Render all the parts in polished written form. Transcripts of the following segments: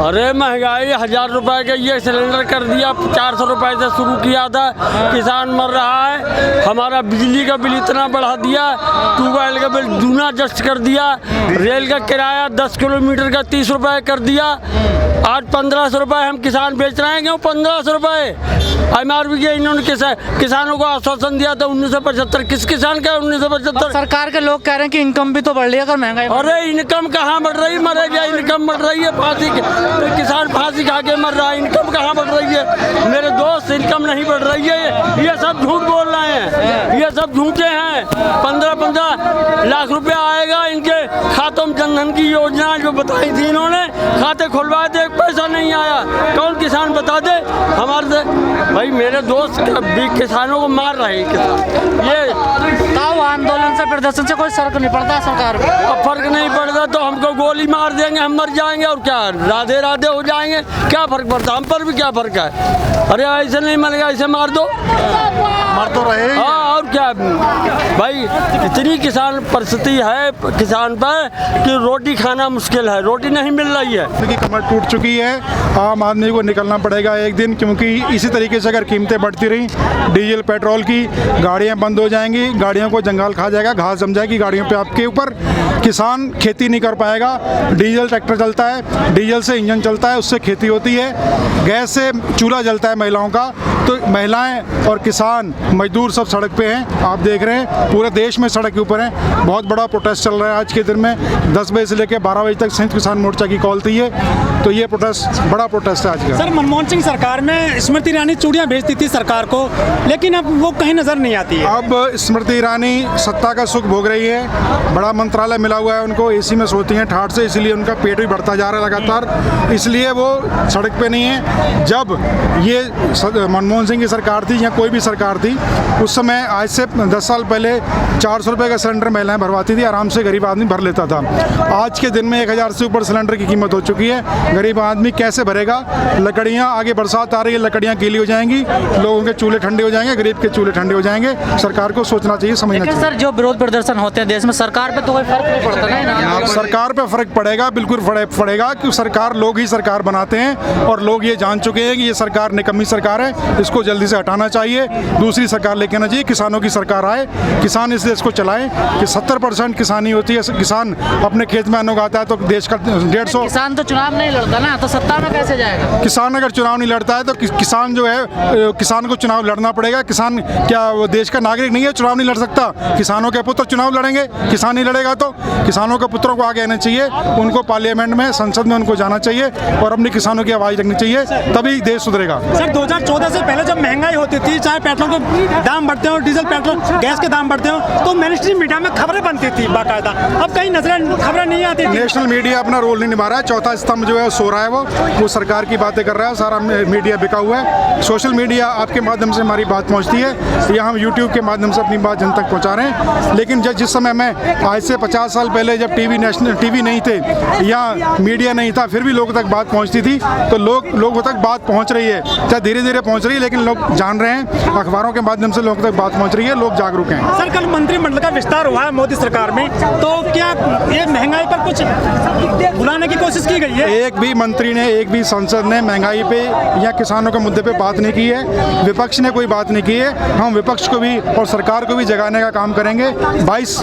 अरे महंगाई 1000 रुपए का ये सिलेंडर कर दिया, 400 रुपए से शुरू किया था। किसान मर रहा है। हमारा बिजली का बिल इतना बढ़ा दिया, ट्यूबवेल का बिल दूना जस्ट कर दिया, रेल का किराया 10 किलोमीटर का 30 रुपए कर दिया। आज 1500 रुपए हम किसान बेच रहे हैं, क्यों 1500 रुपए? MRP के इन्होंने किसानों को आश्वासन दिया था 1975। किस किसान का 1975? सरकार के लोग कह रहे हैं कि इनकम भी तो बढ़ रही है अगर महंगाई। अरे इनकम कहाँ बढ़ रही, मरे गया इनकम बढ़ रही है। किसान फांसी खा के मर रहा है, इनकम कहाँ बढ़ रही है? मेरे दोस्त, इनकम नहीं बढ़ रही है। ये सब झूठ बोल रहे हैं, ये सब झूठे हैं। 15 लाख रुपया आएगा इनके खातों में। जनधन की योजना जो बताई थी इन्होंने, खाते खुलवाए थे, एक पैसा नहीं आया। कौन किसान बता दे हमारे से? भाई मेरे दोस्त भी किसानों को मार रहे हैं किसान। ये आंदोलन से प्रदर्शन से कोई फर्क नहीं पड़ता सरकार को? फर्क नहीं पड़ता तो हमको गोली मार देंगे, हम मर जाएंगे और क्या राधे राधे हो जाएंगे। क्या फर्क पड़ता? हम पर भी क्या फर्क है? अरे ऐसे नहीं मरेगा, ऐसे मार दो, मर तो रहे। हाँ और क्या भाई, इतनी किसान परिस्थिति है किसान पर कि रोटी खाना मुश्किल है, रोटी नहीं मिल रही है। की कमर टूट चुकी है, आम आदमी को निकलना पड़ेगा एक दिन, क्योंकि इसी तरीके से अगर कीमतें बढ़ती रही डीजल पेट्रोल की, गाड़ियां बंद हो जाएंगी, गाड़ियों को जंगाल खा जाएगा, घास जम जाएगी गाड़ियों पे आपके ऊपर, किसान खेती नहीं कर पाएगा। डीजल ट्रैक्टर चलता है, डीजल से इंजन चलता है, उससे खेती होती है, गैस से चूल्हा जलता है महिलाओं का, तो महिलाएं और किसान मजदूर सब सड़क पे हैं। आप देख रहे हैं पूरे देश में सड़क के ऊपर हैं। बहुत बड़ा प्रोटेस्ट चल रहा है आज के दिन में। 10 बजे से लेकर 12 बजे तक संयुक्त किसान मोर्चा की कॉल थी है, तो ये प्रोटेस्ट बड़ा प्रोटेस्ट है आज का। सर, मनमोहन सिंह सरकार में स्मृति ईरानी चूड़ियां भेजती थी सरकार को, लेकिन अब वो कहीं नजर नहीं आती है। अब स्मृति ईरानी सत्ता का सुख भोग रही है, बड़ा मंत्रालय मिला हुआ है उनको, एसी में सोती हैं ठाठ से, इसलिए उनका पेट भी बढ़ता जा रहा है लगातार, इसलिए वो सड़क पे नहीं है। जब ये मनमोहन सिंह की सरकार थी या कोई भी सरकार थी, उस समय आज से 10 साल पहले 400 रुपये का सिलेंडर महिलाएं भरवाती थी, आराम से गरीब आदमी भर लेता था। आज के दिन में 1000 से ऊपर सिलेंडर की कीमत हो चुकी है, गरीब आदमी कैसे भरेगा? लकड़ियाँ, आगे बरसात आ रही है, लकड़ियाँ गीली हो जाएंगी, लोगों के चूल्हे ठंडे हो जाएंगे, गरीब के चूल्हे ठंडे हो जाएंगे। सरकार को सोचना चाहिए, समझना चाहिए। सर, जो विरोध प्रदर्शन होते हैं देश में, सरकार पे तो कोई फर्क नहीं पड़ता ना? सरकार पे फर्क पड़ेगा, बिल्कुल पड़ेगा, कि सरकार, लोग ही सरकार बनाते हैं और लोग ये जान चुके हैं कि ये सरकार निकम्मी सरकार है, इसको जल्दी से हटाना चाहिए, दूसरी सरकार लेके आना चाहिए, किसानों की सरकार आए, किसान इस देश को चलाए। कि 70% किसानी होती है, किसान अपने खेत में अन्न उगाता है तो देश का 150। किसान तो चुनाव नहीं लड़ता ना, तो सत्ता में कैसे जाएगा? किसान अगर चुनाव नहीं लड़ता है तो किसान जो है, किसान को चुनाव लड़ना पड़ेगा। किसान क्या वो देश का नागरिक नहीं है, चुनाव नहीं लड़ सकता? किसानों के पुत्र चुनाव लड़ेंगे, किसान नहीं लड़ेगा तो किसानों के पुत्रों को आगे आना चाहिए, उनको पार्लियामेंट में, संसद में उनको जाना चाहिए और अपनी किसानों की आवाज़ रखनी चाहिए, तभी देश सुधरेगा। सर, 2014 से पहले जब महंगाई होती थी, चाहे पेट्रोल के दाम बढ़ते हो, डीजल पेट्रोल गैस के दाम बढ़ते हो, तो मेन स्ट्रीम मीडिया में खबरें बनती थी बाकायदा। अब कहीं खबरें नहीं आती। नेशनल मीडिया अपना रोल नहीं निभा रहा है, चौथा स्तंभ जो है सो रहा है, वो सरकार की बातें कर रहा है, सारा मीडिया बिका हुआ है। सोशल मीडिया आपके माध्यम से हमारी बात पहुंचती है, या हम यूट्यूब के माध्यम से अपनी बात जन तक पहुंचा रहे हैं। लेकिन जिस समय में आज से 50 साल पहले जब टीवी नहीं थे या मीडिया नहीं था, फिर भी लोगों तक बात पहुंचती थी, तो लोगों तक बात पहुंच रही है, चाहे धीरे धीरे पहुंच रही है, लेकिन लोग जान रहे हैं, अखबारों के माध्यम से लोगों तक बात पहुंच रही है, लोग जागरूक हैं। सर, कल मंत्रिमंडल का विस्तार हुआ है मोदी सरकार में, तो क्या ये महंगाई पर कुछ बुलाने की कोशिश की गई है? एक भी मंत्री ने, एक भी सांसद ने महंगाई पे या किसानों के मुद्दे पे बात नहीं की है, विपक्ष ने कोई बात नहीं की है। हम विपक्ष को भी और सरकार को भी जगाने का काम करेंगे। 22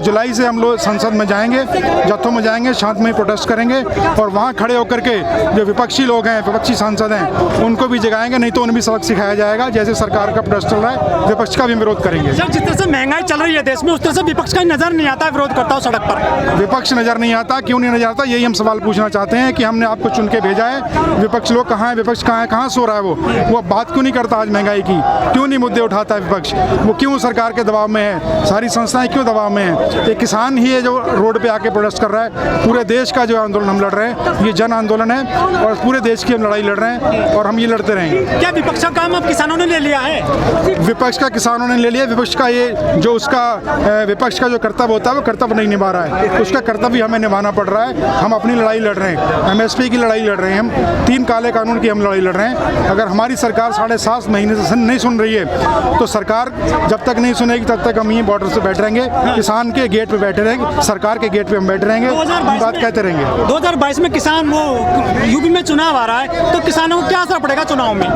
जुलाई से हम लोग संसद में जाएंगे, जत्थों में जाएंगे, शांतमय प्रोटेस्ट करेंगे और वहाँ खड़े होकर के जो विपक्षी लोग हैं, विपक्षी सांसद हैं, उनको भी जगाएंगे, नहीं तो उन्हें भी सबक सिखाया जाएगा। जैसे सरकार का प्रोटेस्ट चल रहा है, विपक्ष का भी विरोध करेंगे। सर, जिस तरह से महंगाई चल रही है देश में, उस तरह से विपक्ष का नजर नहीं आता विरोध करता हो सड़क पर। विपक्ष नजर नहीं आता, क्यों नहीं नजर आता? यही हम सवाल पूछना चाहते हैं कि हमने आपको चुन के भेजा है, विपक्ष लोग कहाँ है, विपक्ष कहाँ है, कहाँ सो रहा है? वो बात क्यों नहीं करता आज महंगाई की? क्यों नहीं मुद्दे उठाता है विपक्ष? वो क्यों सरकार के दबाव में है? सारी संस्थाएं क्यों दबाव में है? एक किसान ही है जो रोड पे आके प्रोटेस्ट कर रहा है। पूरे देश का जो आंदोलन हम लड़ रहे हैं, ये जन आंदोलन है और पूरे देश की हम लड़ाई लड़ रहे हैं और हम ये लड़ते रहेंगे। क्या विपक्ष का काम अब किसानों ने ले लिया है? विपक्ष का किसानों ने ले लिया। विपक्ष का ये जो उसका विपक्ष का जो कर्तव्य होता है, वो कर्तव्य नहीं निभा रहा है, उसका कर्तव्य हमें निभाना पड़ रहा है। हम अपनी लड़ाई लड़ रहे हैं। एसपी की लड़ाई लड़ रहे हैं हम, 3 काले कानून की हम लड़ाई लड़ रहे हैं। अगर हमारी सरकार 7.5 महीने से नहीं सुन रही है तो सरकार जब तक नहीं सुनेगी तब तक हम यहीं बॉर्डर से बैठे रहेंगे, किसान के गेट पे बैठे रहेंगे, सरकार के गेट पे हम बैठे रहेंगे, बात कहते रहेंगे। 2022 में किसान वो यूपी में चुनाव आ रहा है तो किसानों को क्या असर पड़ेगा चुनाव में?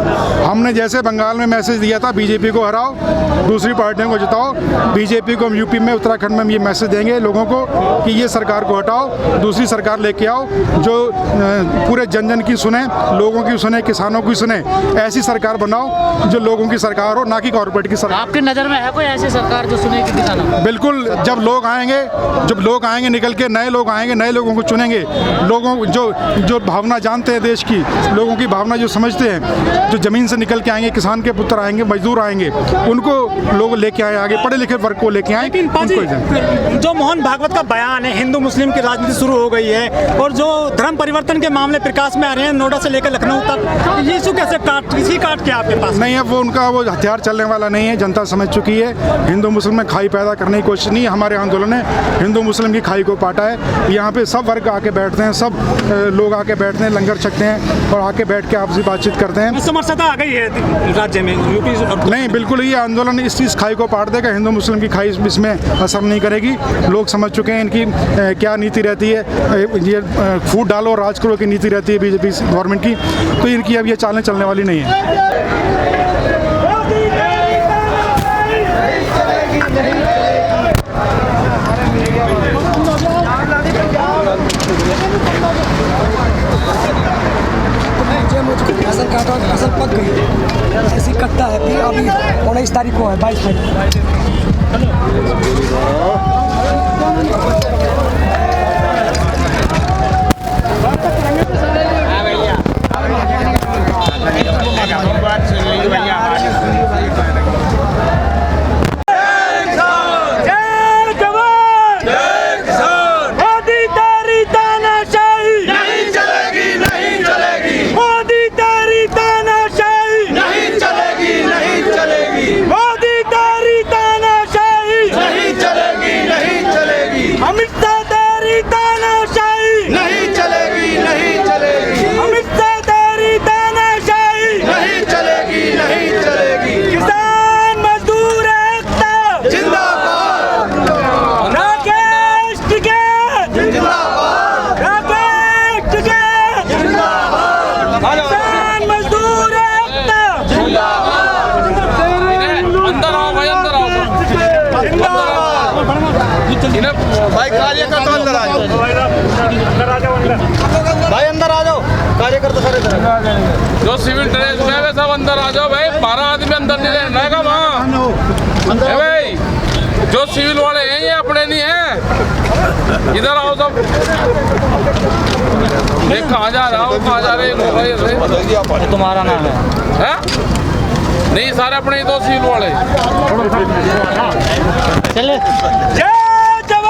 हमने जैसे बंगाल में मैसेज दिया था बीजेपी को हराओ, दूसरी पार्टियों को जिताओ, बीजेपी को हम यूपी में उत्तराखंड में हम ये मैसेज देंगे लोगों को कि ये सरकार को हटाओ, दूसरी सरकार लेके आओ जो पूरे जन जन की सुने, लोगों की सुने, किसानों की सुने। ऐसी सरकार बनाओ जो लोगों की सरकार हो, ना कि कॉर्पोरेट की सरकार। आपकी नज़र में है कोई ऐसी सरकार जो सुनेगी किसानों को? बिल्कुल, जब लोग आएंगे निकल के, नए लोग आएंगे, नए लोगों को चुनेंगे, लोगों जो भावना जानते हैं देश की, लोगों की भावना जो समझते हैं, जो ज़मीन से निकल के आएंगे, किसान के पुत्र आएंगे, मजदूर आएंगे, उनको लोग लेके आए, आगे पढ़े लिखे वर्ग को लेके आए। जो मोहन भागवत का बयान है, हिंदू मुस्लिम की राजनीति शुरू हो गई है और जो धर्म परिवर्तन के मामले प्रकाश में आ रहे हैं नोएडा से लेकर लखनऊ तक, ये इशू कैसे काट के आपके पास? नहीं, अब वो उनका वो हथियार चलने वाला नहीं है, जनता समझ चुकी है। हिंदू मुस्लिम में खाई पैदा करने की कोशिश नहीं है। हमारे आंदोलन ने हिंदू मुस्लिम की खाई को पाटा है। यहाँ पे सब वर्ग आके बैठते हैं, सब लोग आके बैठते हैं, लंगर छकते हैं और आके बैठ के आपसी बातचीत करते हैं। समरसता आ गई है राज्य में, यूपी? नहीं, बिल्कुल, ये आंदोलन इस चीज़ खाई को पाट देगा, हिंदू मुस्लिम की खाई इसमें असर नहीं करेगी। लोग समझ चुके हैं इनकी क्या नीति रहती है, ये फूट डालो राज करो की नीति रहती है बीजेपी गवर्नमेंट की, तो इनकी अब ये चालें चलने वाली नहीं है। फसल काटा, फसल पक गई, ऐसी कटता है। फिर अभी 19 तारीख को है, 22 तारीख। भाई कार्यकर्ता अंदर आ जाओ, भाई अंदर आ जाओ, कार्यकर्ता सारे जो सिविल ड्रेस में है सब अंदर आ जाओ भाई। 12 आदमी अंदर नहीं रहना वहाँ भाई, जो सिविल वाले हैं ये अपने नहीं हैं, इधर आओ सब। कहाँ जा रहा हो, कहाँ जा रहे? तुम्हारा नाम है? नहीं, सारे अपने ही 2 सिविल वाले। चले चलो